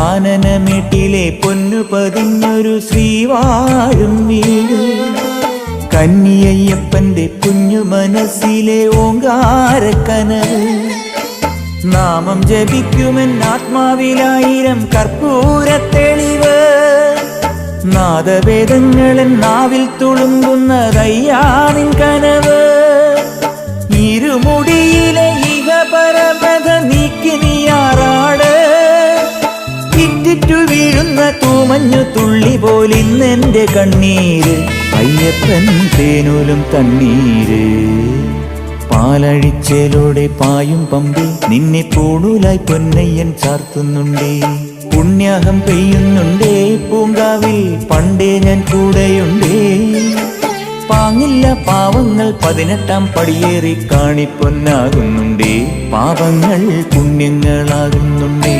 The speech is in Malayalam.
കാനനമേട്ടിലെ പൊന്നു പതിഞ്ഞൊരു ശ്രീവാഴും വീട്, കന്നിയയ്യപ്പന്റെ കുഞ്ഞു മനസ്സിലെ ഓങ്കാരക്കനവ്. നാമം ജപിക്കുമെൻ ആത്മാവിലായിരം കർപ്പൂരത്തെളിവ്, നാദവേദങ്ങളൻ നാവിൽ തുളുമ്പുന്നതയ്യാനിൻ കനവ്. ഇരുമുടിയിലെ ഇഹപരമത നീക്കി നീയാറാട്, ഇറ്റിറ്റു വീഴുന്ന തൂമഞ്ഞു തുള്ളി പോലിന്നെന്റെ കണ്ണീര്, അയ്യപ്പൻ തേനൂലും തണ്ണീര്. പാലഴിച്ചേലോടെ പായും പമ്പി നിന്നെ പൂണൂലായി പൊന്നയ്യൻ ചാർത്തുന്നുണ്ടേ. പുണ്യാഹം പെയ്യുന്നുണ്ടേ പൂങ്കാവിൽ പണ്ടേ ഞാൻ കൂടെയുണ്ടേ. പാങ്ങില്ല പാവങ്ങൾ 18-ാം പടിയേറി കാണിപ്പൊന്നാകുന്നുണ്ടേ, പാപങ്ങൾ പുണ്യങ്ങളാകുന്നുണ്ടേ.